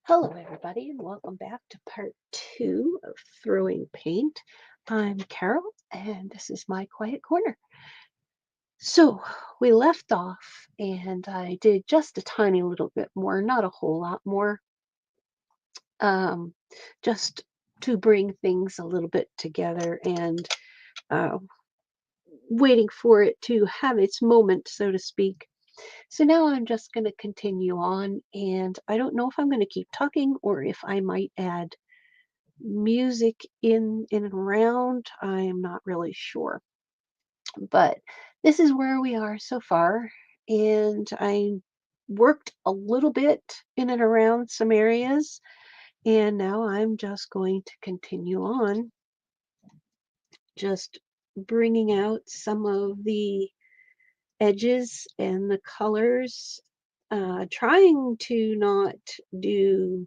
Hello, everybody, and welcome back to part two of Throwing Paint. I'm Carol, and this is my quiet corner. So, we left off, and I did just a tiny little bit more, not a whole lot more, um, just to bring things a little bit together and uh, waiting for it to have its moment, so to speak. So now I'm just going to continue on, and I don't know if I'm going to keep talking or if I might add music in and around. I'm not really sure, but this is where we are so far. And I worked a little bit in and around some areas, and now I'm just going to continue on, just bringing out some of the edges and the colors, trying to not do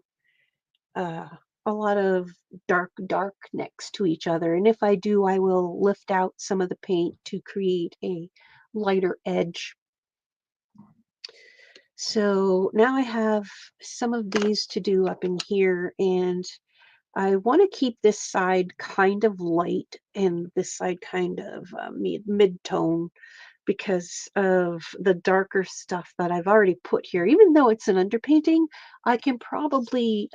uh, a lot of dark next to each other. And if I do, I will lift out some of the paint to create a lighter edge. So now I have some of these to do up in here, and I want to keep this side kind of light and this side kind of mid-tone because of the darker stuff that I've already put here. Even though it's an underpainting, I can probably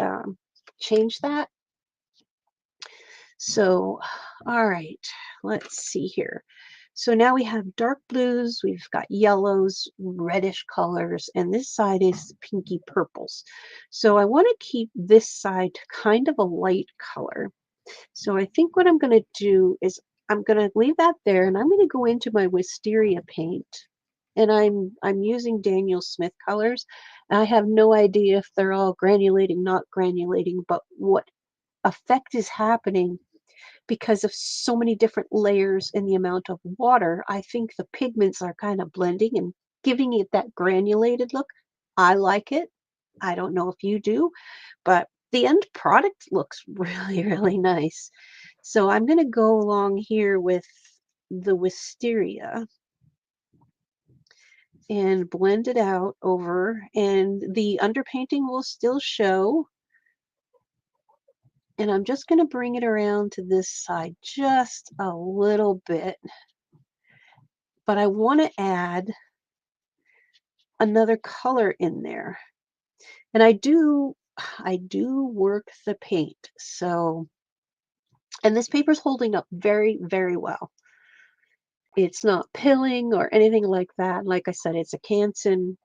change that. So, all right, let's see here. So now we have dark blues, we've got yellows, reddish colors, and this side is pinky purples. So I want to keep this side kind of a light color. So I think what I'm going to do is I'm going to leave that there, and I'm going to go into my wisteria paint. And I'm using Daniel Smith colors. I have no idea if they're all granulating, not granulating, but what effect is happening because of so many different layers and the amount of water. I think the pigments are kind of blending and giving it that granulated look. I like it. I don't know if you do, but the end product looks really, really nice. So I'm going to go along here with the wisteria and blend it out over, and the underpainting will still show. And I'm just going to bring it around to this side just a little bit, but I want to add another color in there. And I do work the paint. So, and this paper's holding up very, very well. It's not pilling or anything like that. Like I said, it's a Canson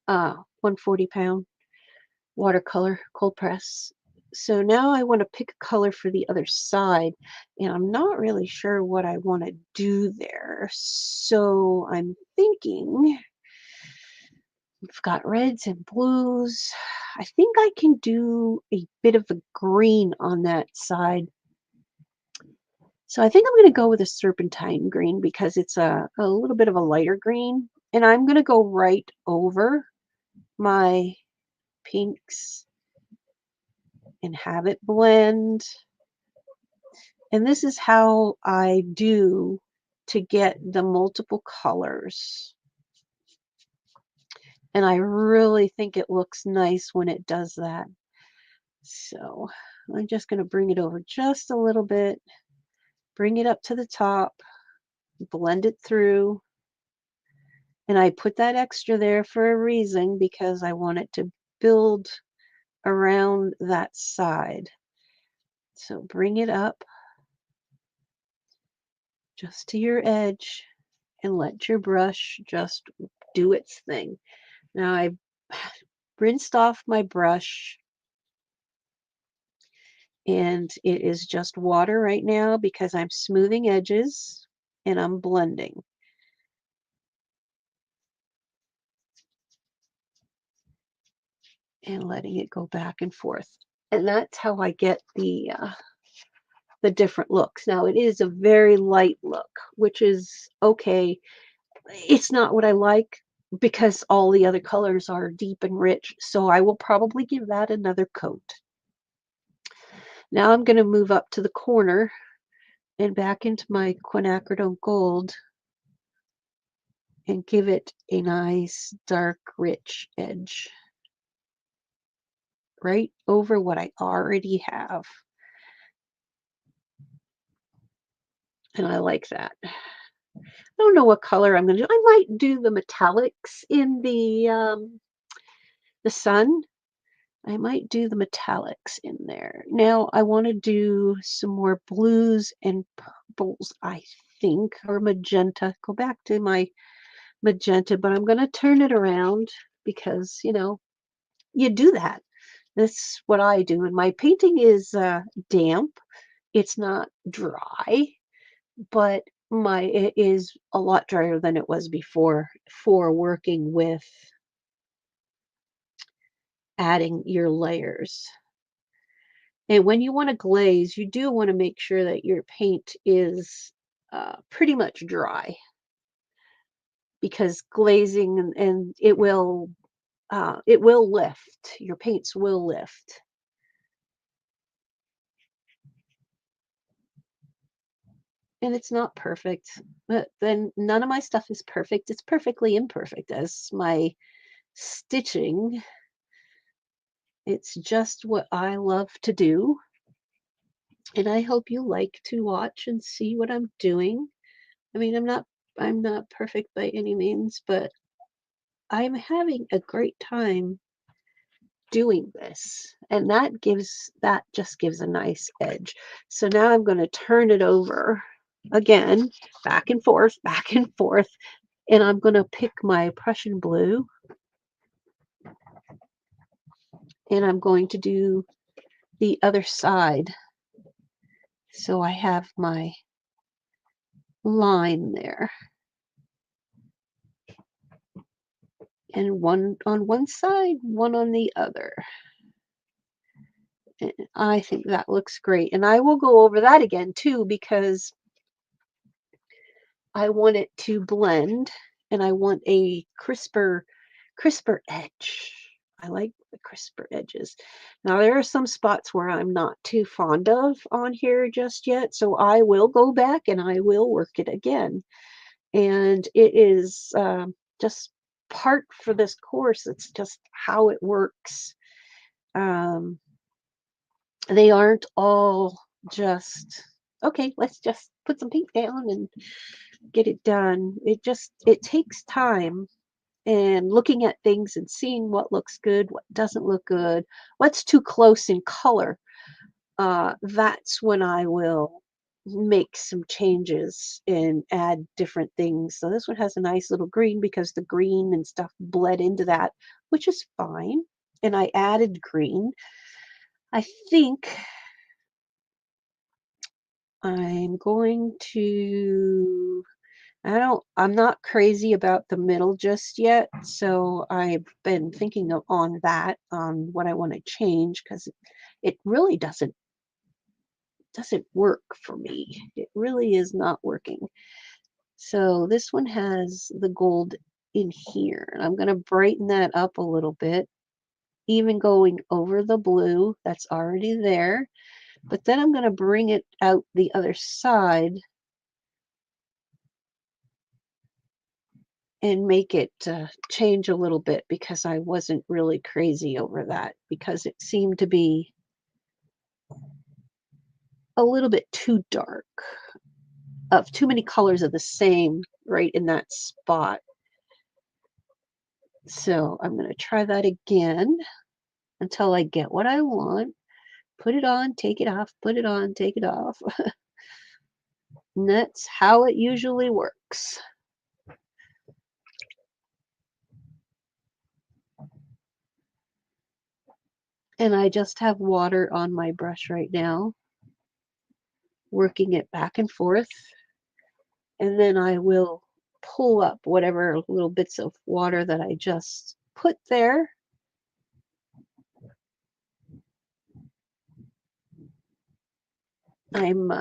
140 pound watercolor cold press. So now I want to pick a color for the other side, and I'm not really sure what I want to do there. So I'm thinking we've got reds and blues. I think I can do a bit of a green on that side. So I think I'm going to go with a serpentine green because it's a little bit of a lighter green. And I'm going to go right over my pinks and have it blend. And this is how I do to get the multiple colors. And I really think it looks nice when it does that. So I'm just going to bring it over just a little bit, bring it up to the top, blend it through. And I put that extra there for a reason because I want it to build around that side. So bring it up just to your edge and let your brush just do its thing. Now I rinsed off my brush and it is just water right now because I'm smoothing edges and I'm blending. And letting it go back and forth. And that's how I get the different looks. Now it is a very light look, which is okay. It's not what I like because all the other colors are deep and rich. So I will probably give that another coat. Now I'm going to move up to the corner and back into my quinacridone gold and give it a nice dark rich edge. right over what I already have. And I like that. I don't know what color I'm going to do. I might do the metallics in the sun. I might do the metallics in there. Now I want to do some more blues and purples, I think, or magenta. Go back to my magenta, but I'm going to turn it around because, you do that. That's what I do. And my painting is damp. It's not dry, but it is a lot drier than it was before for working with adding your layers. And when you want to glaze, you do want to make sure that your paint is pretty much dry because glazing and it will lift. Your paints will lift. And it's not perfect, but then none of my stuff is perfect. It's perfectly imperfect as my stitching. It's just what I love to do. And I hope you like to watch and see what I'm doing. I mean, I'm not perfect by any means, but I'm having a great time doing this. And that just gives a nice edge. So now I'm going to turn it over again, back and forth, and I'm going to pick my Prussian blue and I'm going to do the other side. So I have my line there. And one on one side, one on the other. And I think that looks great. And I will go over that again too because I want it to blend and I want a crisper edge. I like the crisper edges. Now there are some spots where I'm not too fond of on here just yet, so I will go back and I will work it again. And it is just part for this course. It's just how it works. Um, they aren't all just okay. Let's just put some paint down and get it done. It takes time and looking at things and seeing what looks good, what doesn't look good, what's too close in color. That's when I will make some changes and add different things. So this one has a nice little green because the green and stuff bled into that, which is fine. And I added green. I think I'm going to I'm not crazy about the middle just yet, so I've been thinking on that, on what I want to change because it really doesn't work for me. It really is not working. So this one has the gold in here, and I'm going to brighten that up a little bit, even going over the blue that's already there. But then I'm going to bring it out the other side and make it change a little bit because I wasn't really crazy over that because it seemed to be a little bit too dark, of too many colors of the same right in that spot. So I'm going to try that again until I get what I want. Put it on, take it off, put it on, take it off. And that's how it usually works. And I just have water on my brush right now, working it back and forth. And then I will pull up whatever little bits of water that I just put there. I'm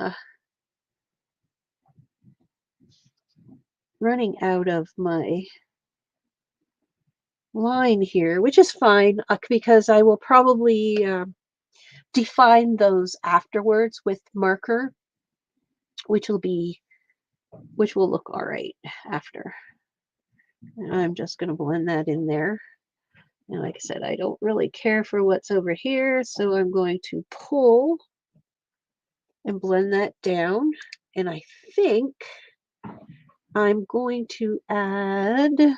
running out of my line here, which is fine because I will probably define those afterwards with marker, which will look all right after. And I'm just going to blend that in there. And like I said, I don't really care for what's over here, so I'm going to pull and blend that down. And I think I'm going to add, and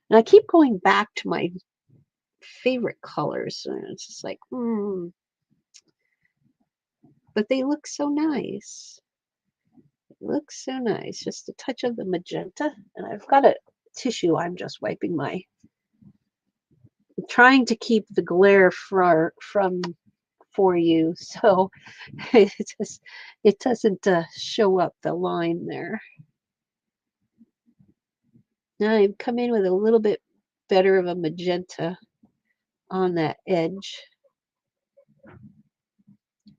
I keep going back to my favorite colors. And it's just like, but they look so nice. It looks so nice. Just a touch of the magenta. And I've got a tissue. I'm just wiping trying to keep the glare for you. So it doesn't show up the line there. Now I've come in with a little bit better of a magenta on that edge.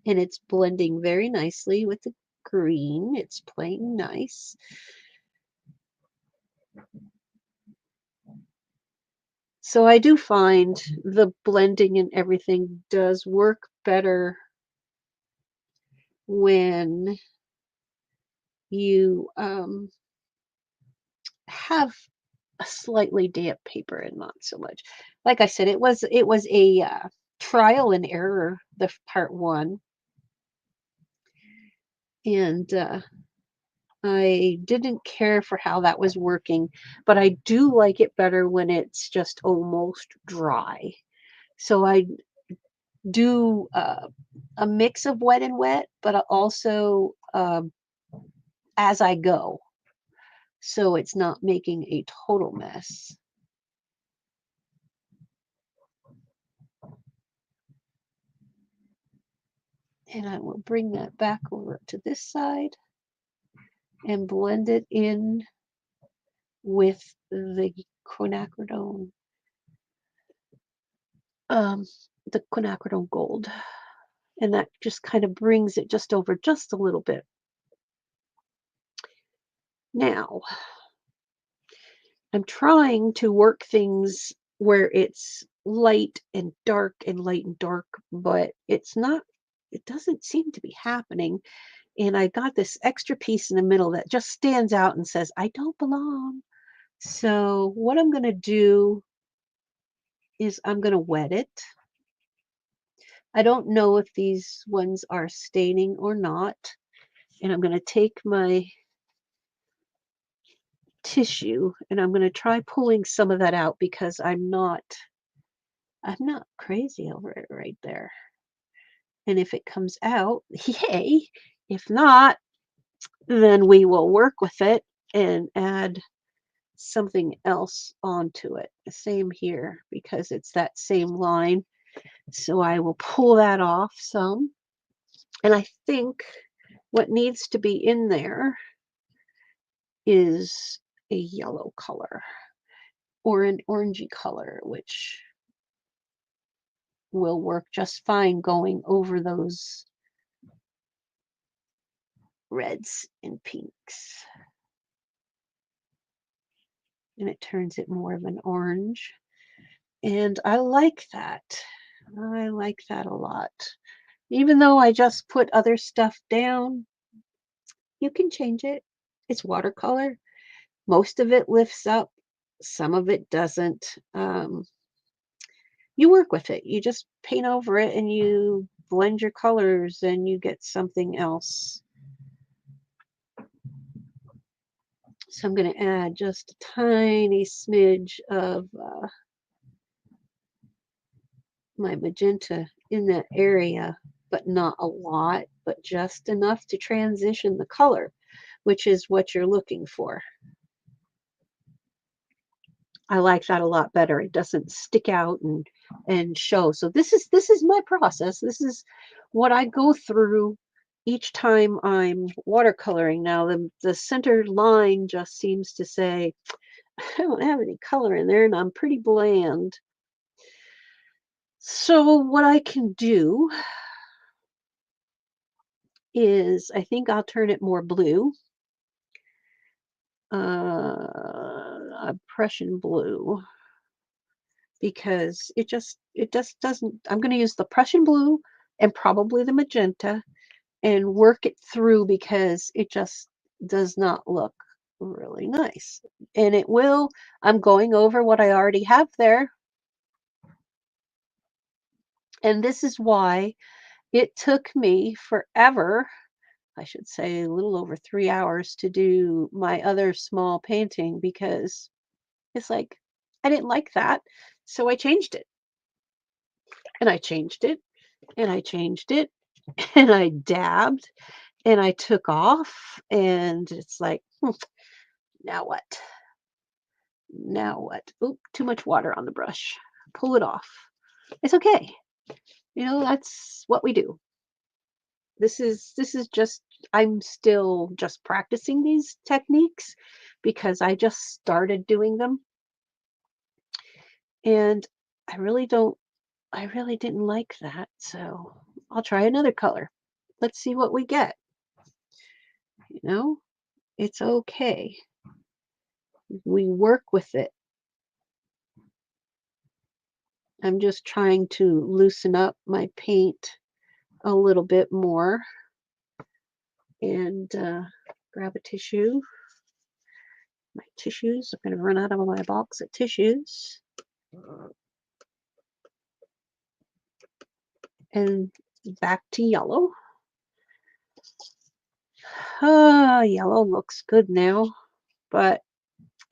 And it's blending very nicely with the green. It's playing nice. So I do find the blending and everything does work better when you have a slightly damp paper and not so much. Like I said, it was a trial and error, the part one, and I didn't care for how that was working, but I do like it better when it's just almost dry. So I do a mix of wet and wet, but also as I go. So it's not making a total mess. And I will bring that back over to this side and blend it in with the quinacridone, the quinacridone gold. And that just kind of brings it just over just a little bit. Now, I'm trying to work things where it's light and dark and light and dark, but it's not, it doesn't seem to be happening. And I got this extra piece in the middle that just stands out and says, I don't belong. So what I'm going to do is I'm going to wet it. I don't know if these ones are staining or not. And I'm going to take my tissue and I'm going to try pulling some of that out because I'm not crazy over it right there. And if it comes out, yay. If not, then we will work with it and add something else onto it. Same here because it's that same line. So I will pull that off some. And I think what needs to be in there is a yellow color or an orangey color, which will work just fine going over those reds and pinks. And it turns it more of an orange. And I like that. I like that a lot. Even though I just put other stuff down, you can change it. It's watercolor. Most of it lifts up, some of it doesn't. You work with it. You just paint over it and you blend your colors and you get something else. So I'm going to add just a tiny smidge of my magenta in that area, but not a lot, but just enough to transition the color, which is what you're looking for. I like that a lot better. It doesn't stick out and show. So this is my process. This is what I go through each time I'm watercoloring. Now the center line just seems to say I don't have any color in there and I'm pretty bland. So what I can do is I think I'll turn it more blue. A Prussian blue because it just doesn't. I'm going to use the Prussian blue and probably the magenta and work it through because it just does not look really nice. And it will. I'm going over what I already have there. And this is why it took me forever, I should say a little over 3 hours, to do my other small painting, because it's like, I didn't like that. So I changed it, and I changed it, and I changed it, and I dabbed, and I took off, and it's like, now what? Now what? Oop, too much water on the brush. Pull it off. It's okay. That's what we do. This is just, I'm still just practicing these techniques because I just started doing them, and I really don't I really didn't like that. So I'll try another color. Let's see what we get. You know, it's okay. We work with it. I'm just trying to loosen up my paint a little bit more, and grab a tissue. My tissues. I'm going to run out of my box of tissues. And back to yellow. Yellow looks good now, but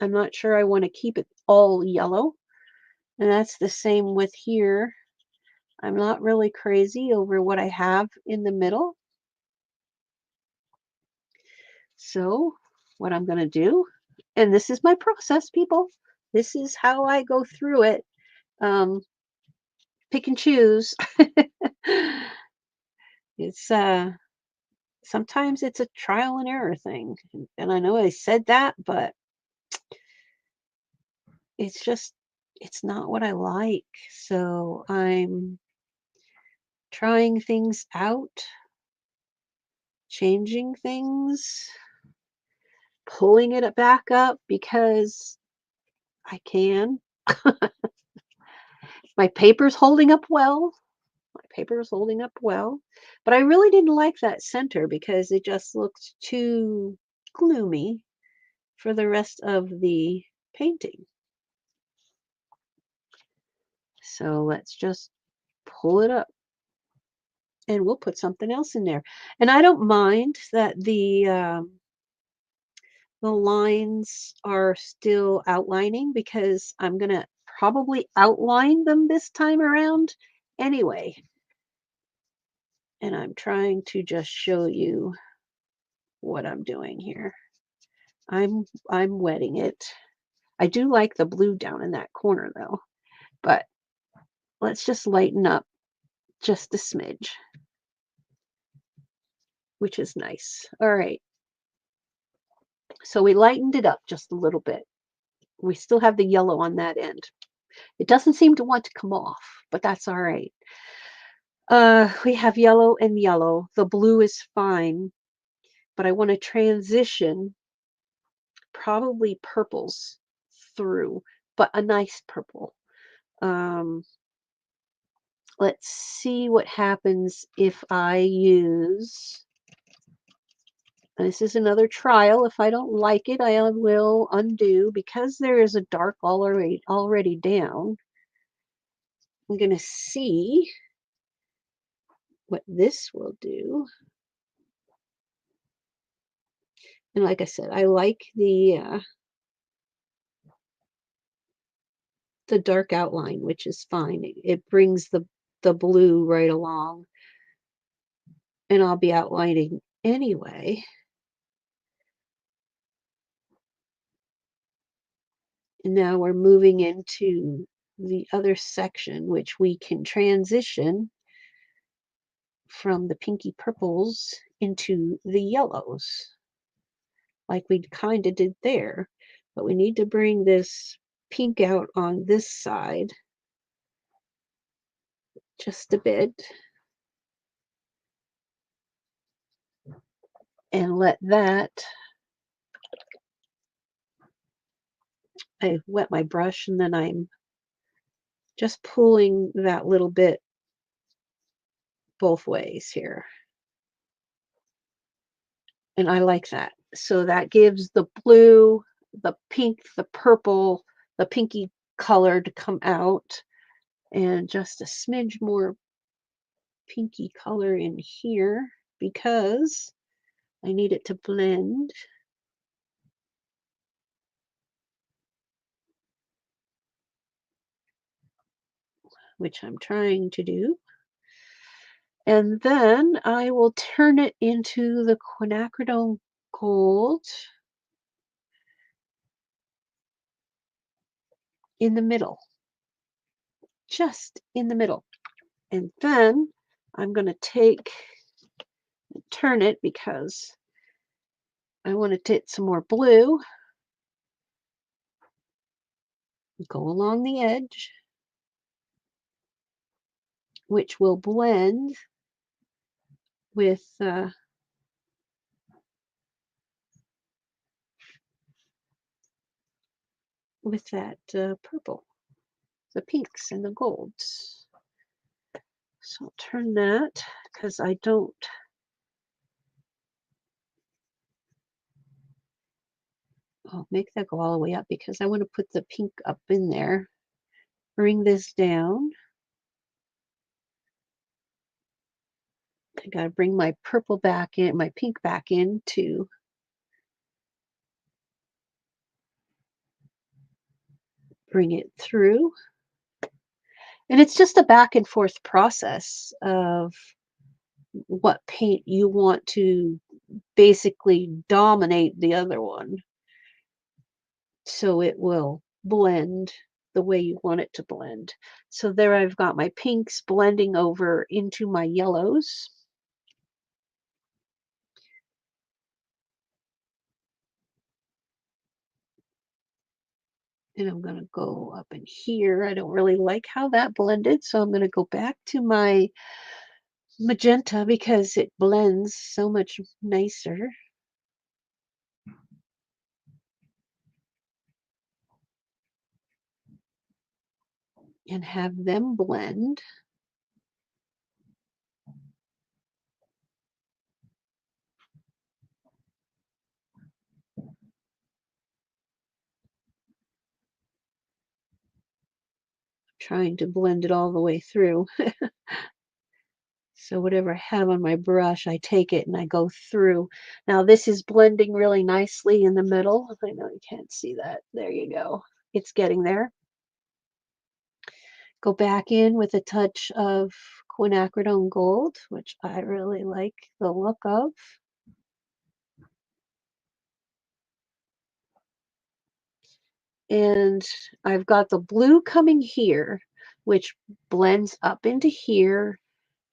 I'm not sure I want to keep it all yellow. And that's the same with here. I'm not really crazy over what I have in the middle. So what I'm going to do, and this is my process, people. This is how I go through it. Pick and choose. It's sometimes it's a trial and error thing. And I know I said that, but it's just, it's not what I like. So I'm trying things out, changing things, pulling it back up because I can. My paper's holding up well. My paper is holding up well. But I really didn't like that center because it just looked too gloomy for the rest of the painting. So let's just pull it up, and we'll put something else in there. And I don't mind that the lines are still outlining, because I'm gonna probably outline them this time around anyway. And I'm trying to just show you what I'm doing here. I'm wetting it. I do like the blue down in that corner though, but let's just lighten up just a smidge, which is nice. All right. So we lightened it up just a little bit. We still have the yellow on that end. It doesn't seem to want to come off, but that's all right. We have yellow and yellow. The blue is fine, but I want to transition probably purples through, but a nice purple. Um, let's see what happens if I use, this is another trial. If I don't like it, I will undo, because there is a dark already down. I'm going to see what this will do. And like I said, I like the dark outline, which is fine. It brings the blue right along, and I'll be outlining anyway. And now we're moving into the other section, which we can transition from the pinky purples into the yellows, like we kind of did there. But we need to bring this pink out on this side just a bit, and let that, I wet my brush, and then I'm just pulling that little bit both ways here. And I like that. So that gives the blue, the pink, the purple, the pinky color to come out, and just a smidge more pinky color in here because I need it to blend, which I'm trying to do. And then I will turn it into the quinacridone gold in the middle, just in the middle. And then I'm going to turn it because I want to get some more blue. Go along the edge, which will blend with that purple, the pinks and the golds. So I'll turn that because I don't. I'll make that go all the way up because I want to put the pink up in there. Bring this down. I got to bring my purple back in, my pink back in to bring it through. And it's just a back and forth process of what paint you want to basically dominate the other one so it will blend the way you want it to blend. So there I've got my pinks blending over into my yellows. And I'm going to go up in here. I don't really like how that blended, so I'm going to go back to my magenta because it blends so much nicer. And have them blend. Trying to blend it all the way through. So whatever I have on my brush, I take it and I go through. Now this is blending really nicely in the middle. I know you can't see that. There you go. It's getting there. Go back in with a touch of quinacridone gold, which I really like the look of. And I've got the blue coming here, which blends up into here.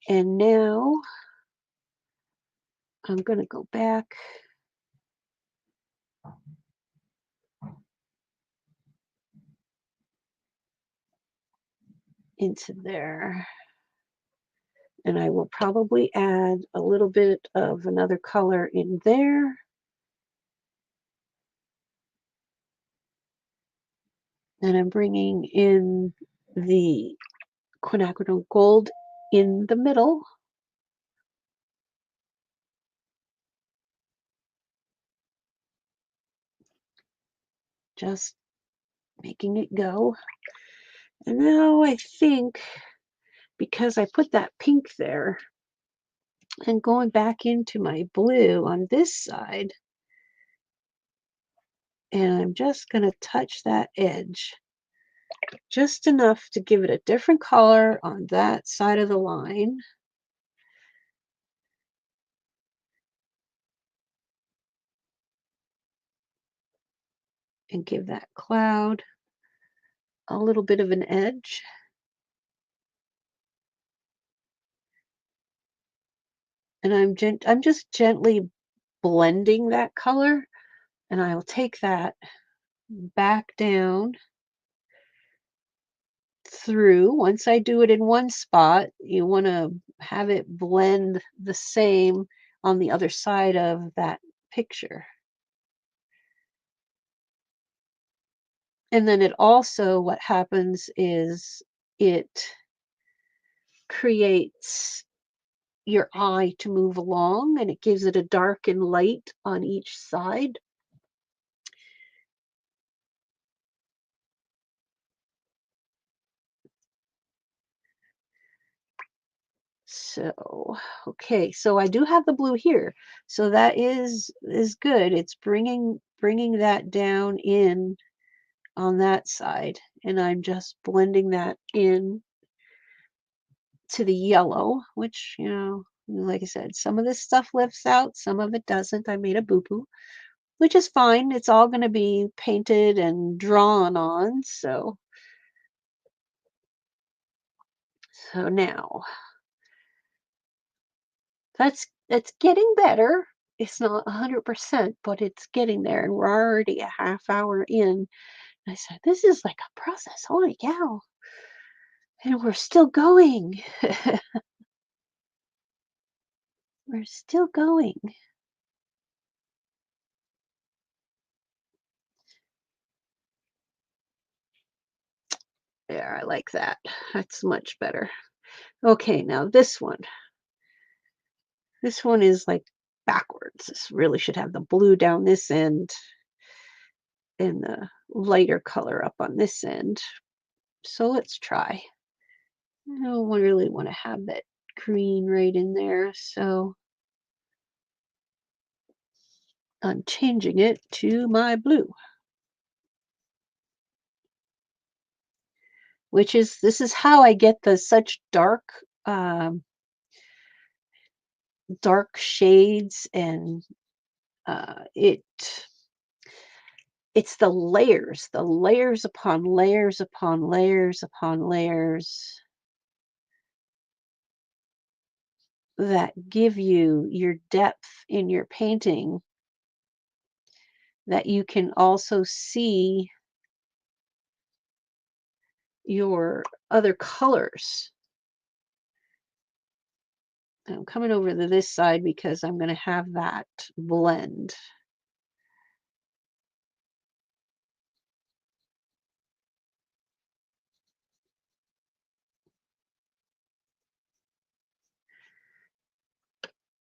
And now I'm going to go back into there. And I will probably add a little bit of another color in there. And I'm bringing in the quinacridone gold in the middle. Just making it go. And now I think because I put that pink there and going back into my blue on this side, and I'm just going to touch that edge just enough to give it a different color on that side of the line. And give that cloud a little bit of an edge. And I'm just gently blending that color, and I'll take that back down through. Once I do it in one spot, you want to have it blend the same on the other side of that picture. And then it also, what happens is it creates your eye to move along, and it gives it a dark and light on each side. So, okay, so I do have the blue here. So that is good. It's bringing that down in on that side, and I'm just blending that in to the yellow, which, like I said, some of this stuff lifts out, some of it doesn't. I made a boo-boo, which is fine. It's all going to be painted and drawn on. So now that's getting better. It's not 100%, but it's getting there, and we're already a half hour in. I said, this is like a process. Holy cow. And we're still going. We're still going. There, I like that. That's much better. Okay, now this one. This one is like backwards. This really should have the blue down this end and the lighter color up on this end. So let's try. I don't really want to have that green right in there, so I'm changing it to my blue, which is this is how I get the such um, dark shades, and it's the layers upon layers upon layers upon layers that give you your depth in your painting, that you can also see your other colors. I'm coming over to this side because I'm going to have that blend.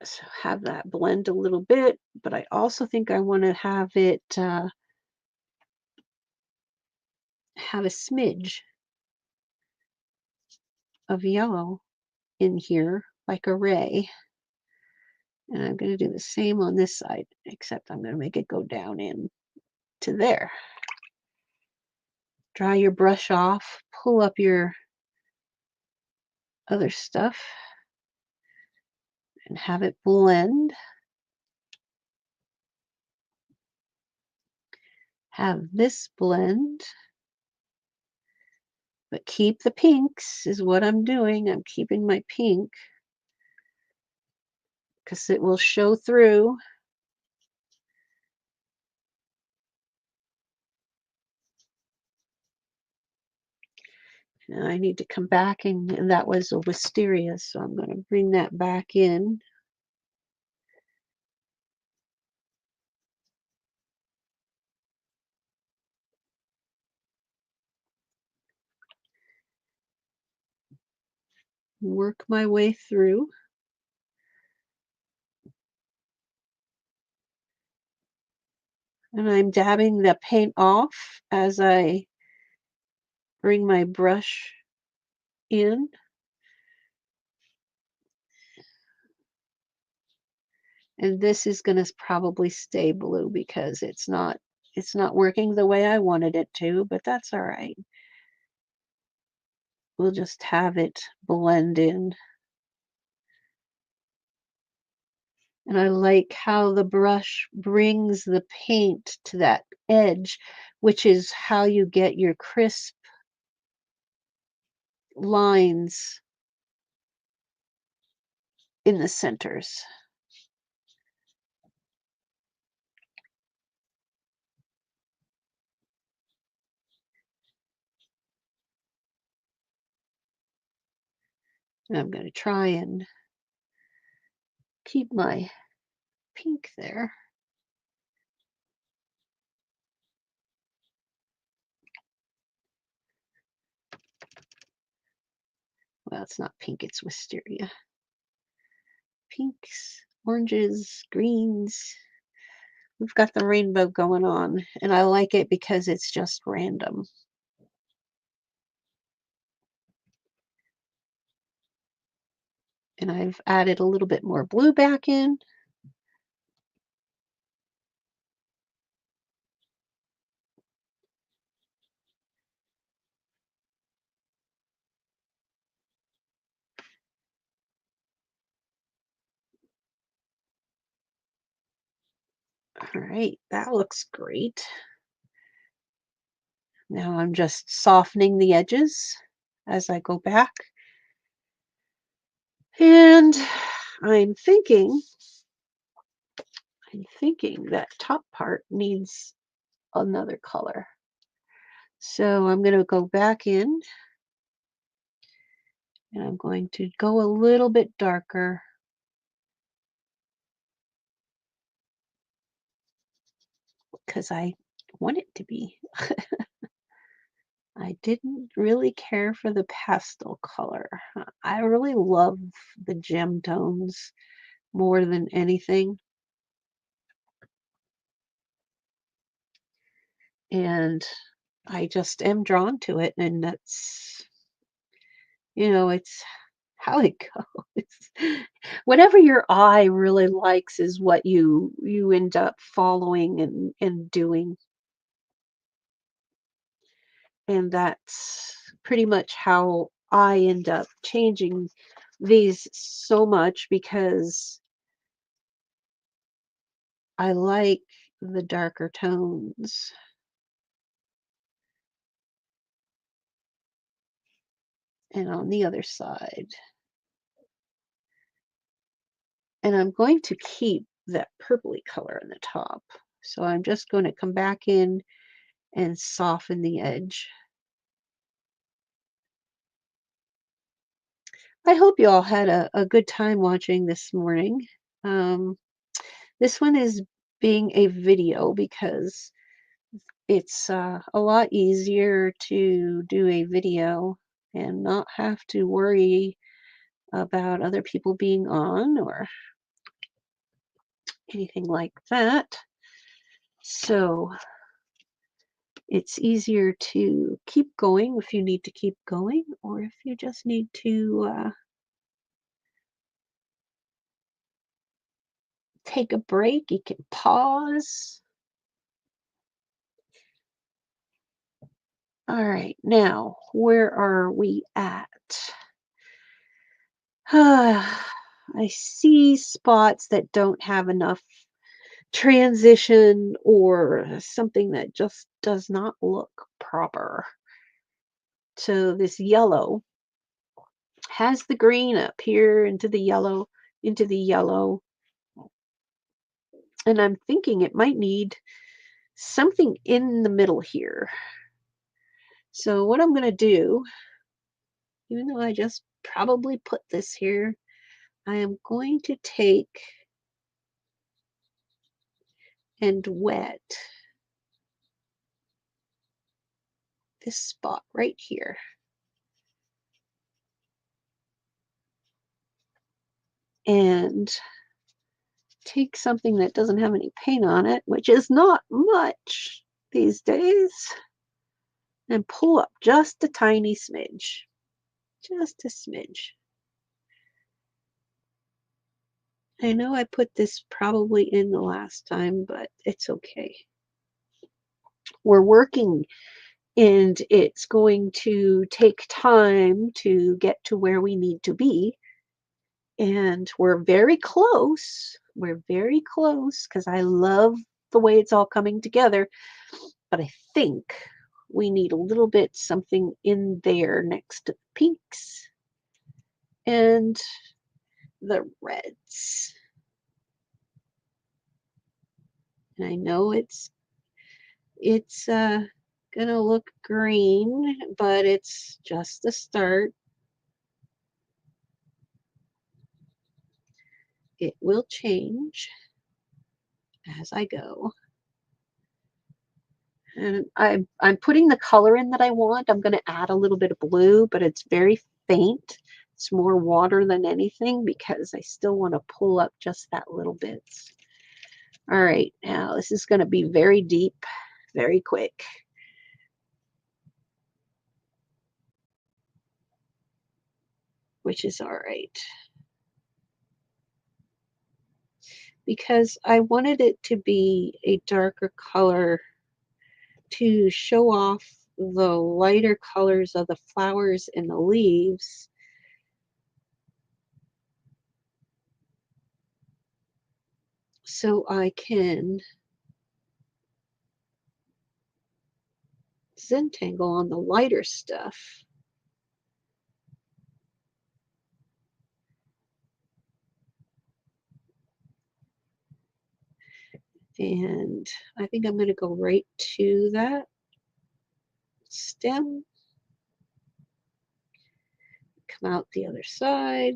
So have that blend a little bit, but I also think I want to have it have a smidge of yellow in here, like a ray. And I'm going to do the same on this side, except I'm going to make it go down in to there. Dry your brush off, pull up your other stuff, and have it blend. Have this blend, but keep the pinks is what I'm doing. I'm keeping my pink because it will show through. Now I need to come back, and that was a wisteria, so I'm going to bring that back in. Work my way through. And I'm dabbing the paint off as I bring my brush in. And this is going to probably stay blue because it's not working the way I wanted it to, but that's all right. We'll just have it blend in. And I like how the brush brings the paint to that edge, which is how you get your crisp lines in the centers. And I'm going to try and keep my pink there. Well, it's not pink, it's wisteria. Pinks, oranges, greens. We've got the rainbow going on, and I like it because it's just random. And I've added a little bit more blue back in. All right, that looks great. Now I'm just softening the edges as I go back. And I'm thinking, I'm thinking that top part needs another color. So I'm going to go back in and I'm going to go a little bit darker because I want it to be. I didn't really care for the pastel color. I really love the gem tones more than anything. And I just am drawn to it. And that's, it's how it goes. Whatever your eye really likes is what you end up following and doing. And that's pretty much how I end up changing these so much because I like the darker tones. And on the other side. And I'm going to keep that purpley color in the top. So I'm just going to come back in and soften the edge. I hope you all had a good time watching this morning. Um, this one is being a video because it's a lot easier to do a video and not have to worry about other people being on or anything like that. So it's easier to keep going if you need to keep going, or if you just need to take a break, you can pause. All right, now where are we at? I see spots that don't have enough transition or something that just does not look proper. So this yellow has the green up here into the yellow. And I'm thinking it might need something in the middle here. So what I'm going to do, even though I just probably put this here, I am going to take and wet this spot right here. And take something that doesn't have any paint on it, which is not much these days, and pull up just a tiny smidge. Just a smidge. I know I put this probably in the last time, but it's okay. We're working and it's going to take time to get to where we need to be. And we're very close. We're very close because I love the way it's all coming together. But I think we need a little bit something in there next to the pinks and the reds. And I know it's gonna look green, but it's just the start. It will change as I go. And I'm putting the color in that I want. I'm going to add a little bit of blue, but it's very faint. It's more water than anything because I still want to pull up just that little bit. All right, now this is going to be very deep, very quick. Which is all right. because I wanted it to be a darker color to show off the lighter colors of the flowers and the leaves. So I can Zentangle on the lighter stuff. And I think I'm going to go right to that stem, come out the other side.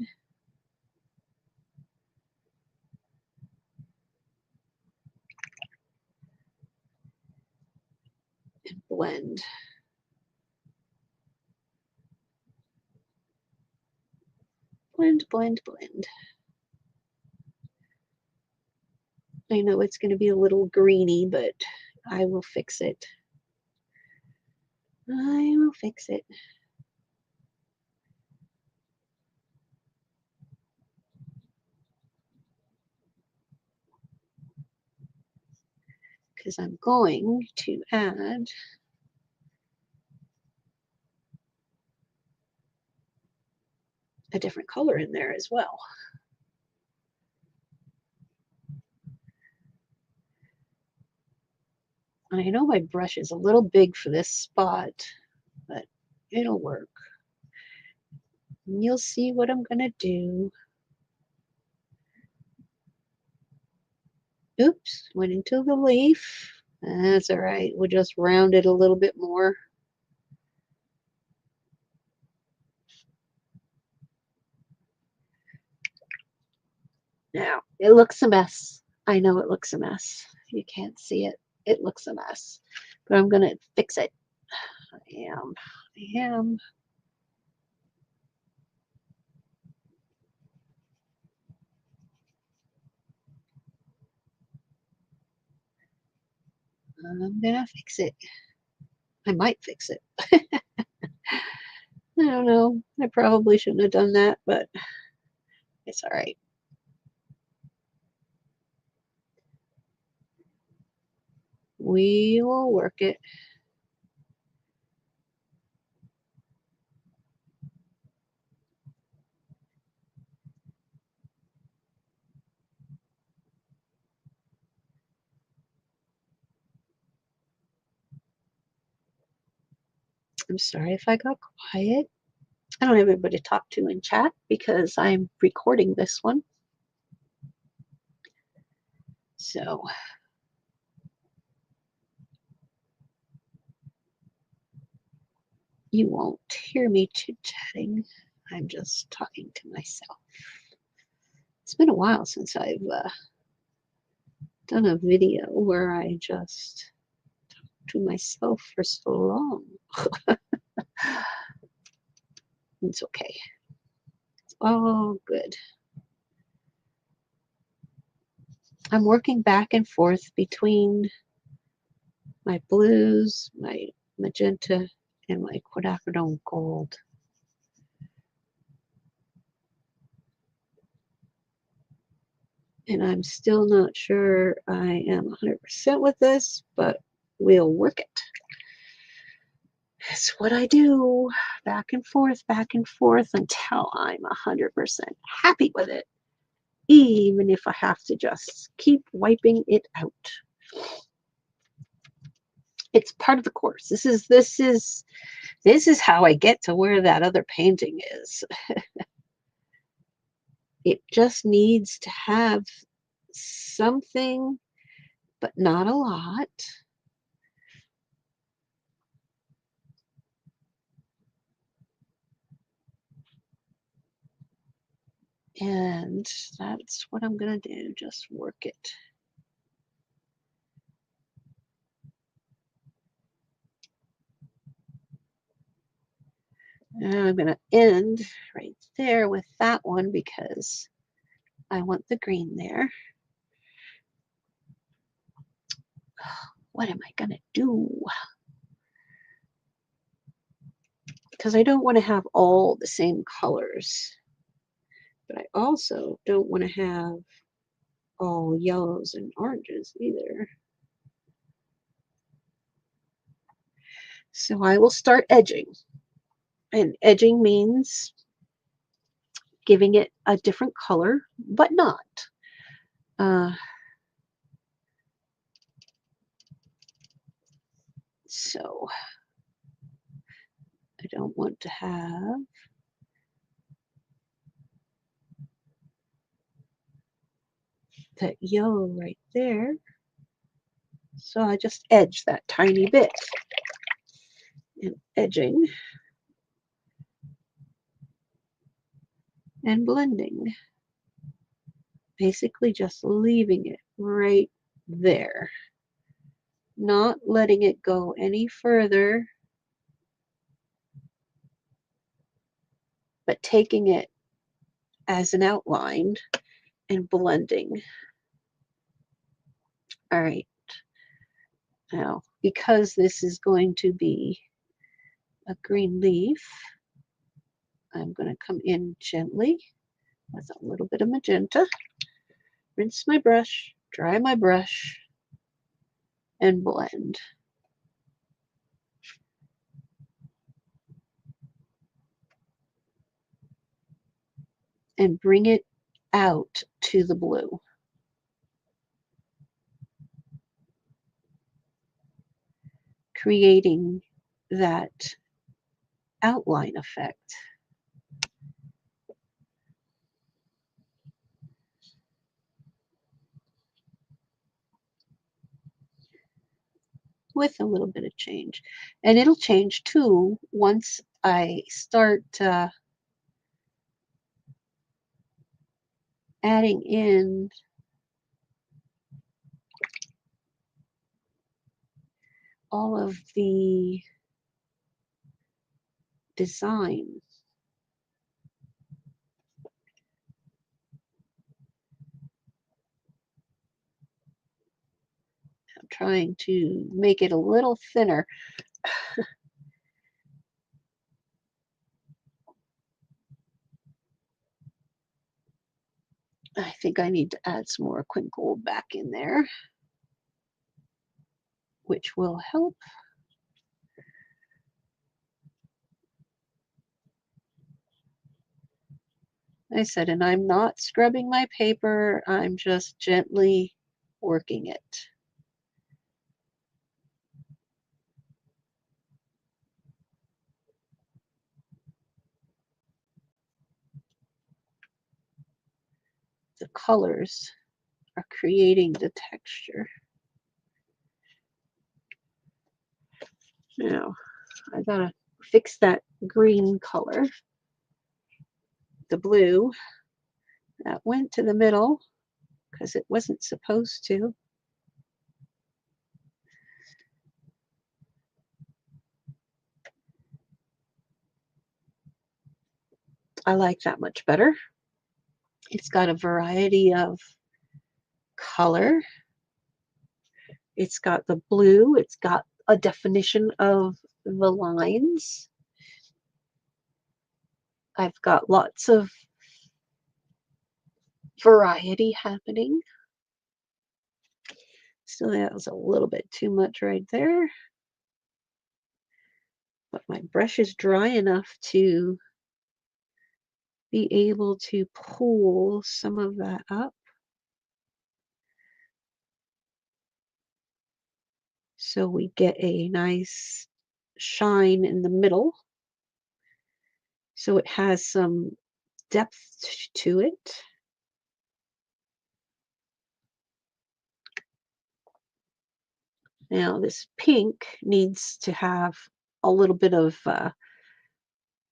And blend. Blend, blend, blend. I know it's going to be a little greeny, but I will fix it. I will fix it. Because I'm going to add a different color in there as well. And I know my brush is a little big for this spot, but it'll work. And you'll see what I'm going to do. Oops, went into the leaf. That's all right. We'll just round it a little bit more. Now, it looks a mess. I know it looks a mess. You can't see it. It looks a mess. But I'm going to fix it. I am. I'm going to fix it. I might fix it. I don't know. I probably shouldn't have done that, but it's all right. We will work it. I'm sorry if I got quiet. I don't have anybody to talk to in chat because I'm recording this one. So you won't hear me chit-chatting. I'm just talking to myself. It's been a while since I've done a video where I just talk to myself for so long. It's okay. It's all good. I'm working back and forth between my blues, my magenta, and my quinacridone gold. And I'm still not sure I am 100% with this, but we'll work it. It's what I do, back and forth until I'm 100% happy with it, even if I have to just keep wiping it out. It's part of the course. This is how I get to where that other painting is. It just needs to have something, but not a lot. And that's what I'm going to do, just work it. And I'm going to end right there with that one because I want the green there. What am I going to do? Because I don't want to have all the same colors. But I also don't want to have all yellows and oranges either. So I will start edging. And edging means giving it a different color, but not. Uh, so I don't want to have that yellow right there. So I just edge that tiny bit. And edging and blending. Basically just leaving it right there. Not letting it go any further, but taking it as an outline and blending. All right. Now, because this is going to be a green leaf, I'm going to come in gently with a little bit of magenta, rinse my brush, dry my brush, and blend. And bring it out to the blue. Creating that outline effect. With a little bit of change. And it'll change too once I start adding in all of the design. I'm trying to make it a little thinner. I think I need to add some more Quinkle back in there, which will help. I said, and I'm not scrubbing my paper, I'm just gently working it. The colors are creating the texture. Now, I gotta fix that green color. The blue, that went to the middle because it wasn't supposed to. I like that much better. It's got a variety of color. It's got the blue. It's got a definition of the lines. I've got lots of variety happening. So that was a little bit too much right there. But my brush is dry enough to be able to pull some of that up. So we get a nice shine in the middle. So it has some depth to it. Now this pink needs to have a little bit of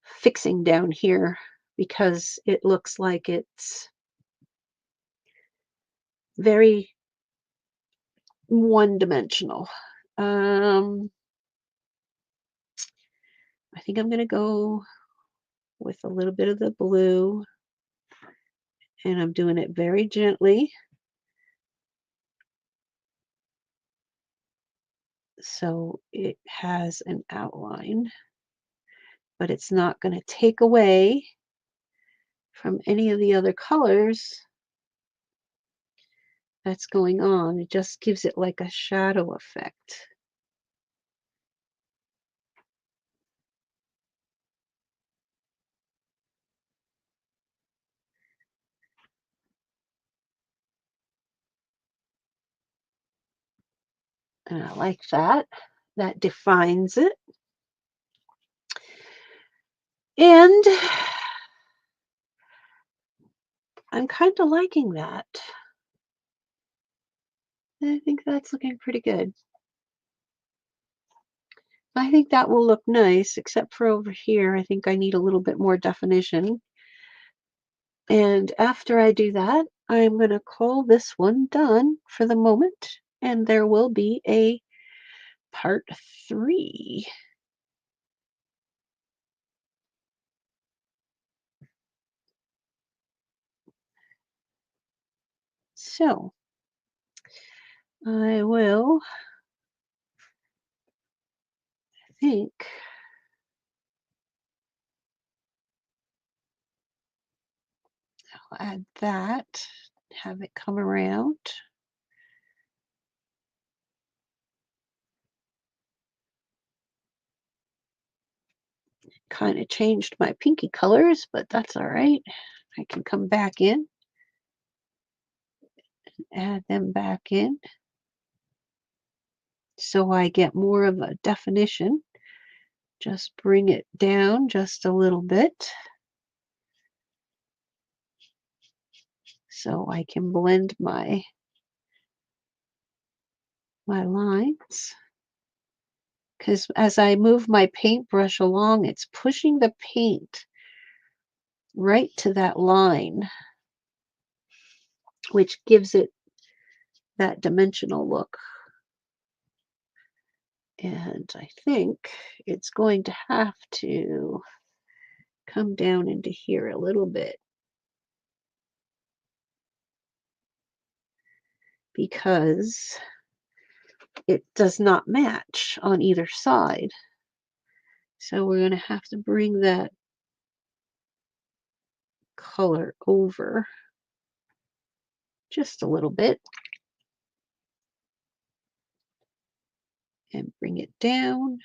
fixing down here because it looks like it's very one-dimensional. I think I'm going to go with a little bit of the blue, and I'm doing it very gently. So it has an outline, but it's not going to take away from any of the other colors that's going on. It just gives it like a shadow effect. And I like that. That defines it. And I'm kind of liking that. I think that's looking pretty good. I think that will look nice, except for over here. I think I need a little bit more definition. And after I do that, I'm going to call this one done for the moment. And there will be a part 3. So I will think I'll add that, have it come around. Kind of changed my pinky colors, but that's all right. I can come back in, add them back in, so I get more of a definition. Just bring it down just a little bit so I can blend my lines. Because as I move my paintbrush along, it's pushing the paint right to that line, which gives it that dimensional look. And I think it's going to have to come down into here a little bit because it does not match on either side. So we're going to have to bring that color over just a little bit and bring it down.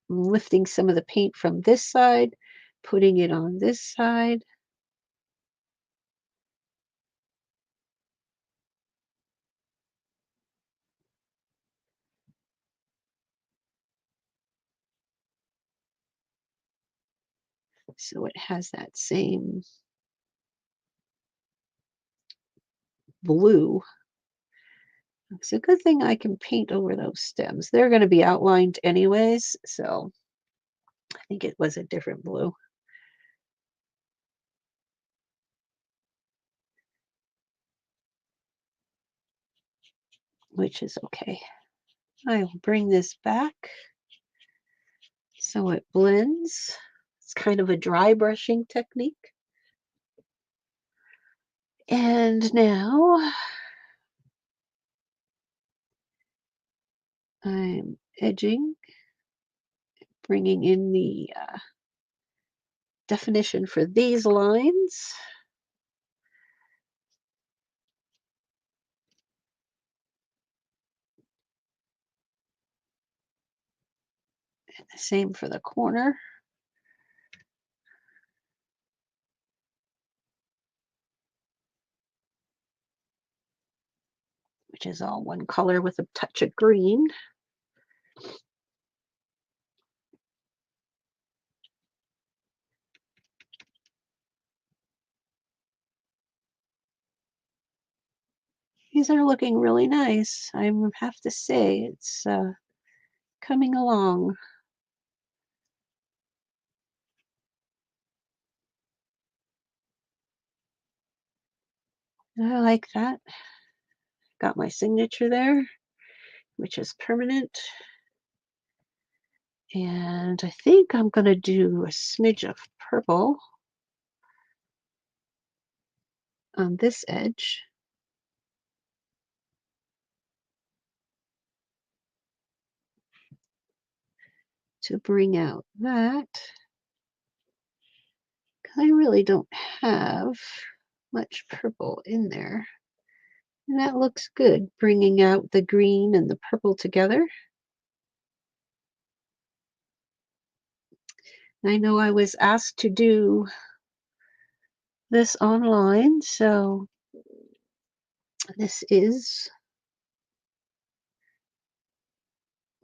I'm lifting some of the paint from this side, putting it on this side. So it has that same blue. It's a good thing I can paint over those stems. They're going to be outlined anyways, so I think it was a different blue. Which is okay. I will bring this back so it blends. It's kind of a dry brushing technique. And now I'm edging, bringing in the definition for these lines. And the same for the corner. Which is all one color with a touch of green. These are looking really nice. I have to say, it's coming along. I like that. Got my signature there, which is permanent. And I think I'm going to do a smidge of purple on this edge. To bring out that. I really don't have much purple in there. And that looks good, bringing out the green and the purple together. I know I was asked to do this online, so this is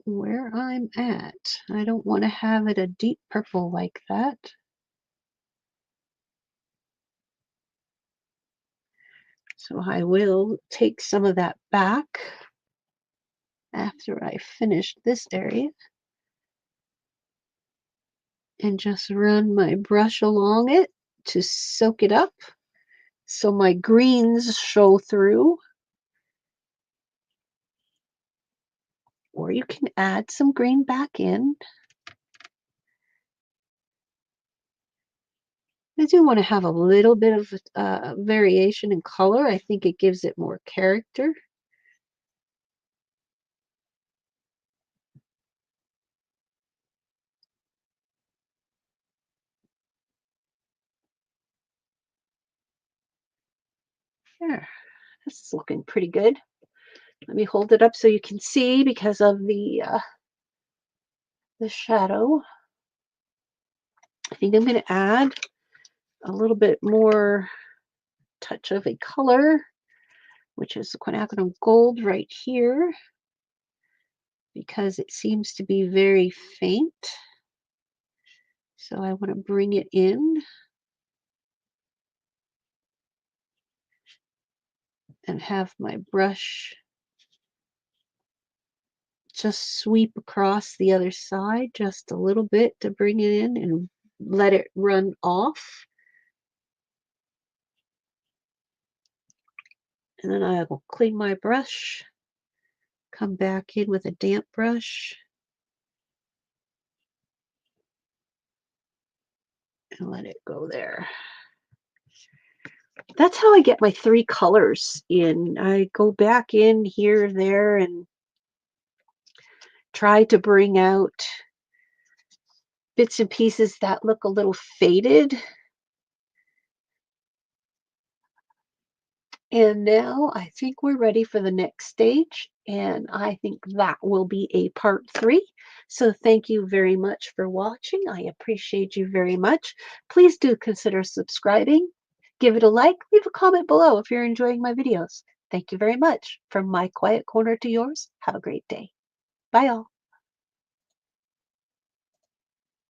where I'm at. I don't want to have it a deep purple like that. So I will take some of that back after I finish this area and just run my brush along it to soak it up so my greens show through. Or you can add some green back in. I do want to have a little bit of variation in color. I think it gives it more character. There, this is looking pretty good. Let me hold it up so you can see because of the shadow. I think I'm going to add a little bit more touch of a color, which is the quinacridone gold right here, because it seems to be very faint. So I want to bring it in and have my brush just sweep across the other side just a little bit to bring it in and let it run off. And then I will clean my brush, come back in with a damp brush, and let it go there. That's how I get my three colors in. I go back in here, there, and try to bring out bits and pieces that look a little faded. And now I think we're ready for the next stage, and I think that will be a part 3. So thank you very much for watching. I appreciate you very much. Please do consider subscribing. Give it a like. Leave a comment below if you're enjoying my videos. Thank you very much. From my quiet corner to yours, have a great day. Bye all.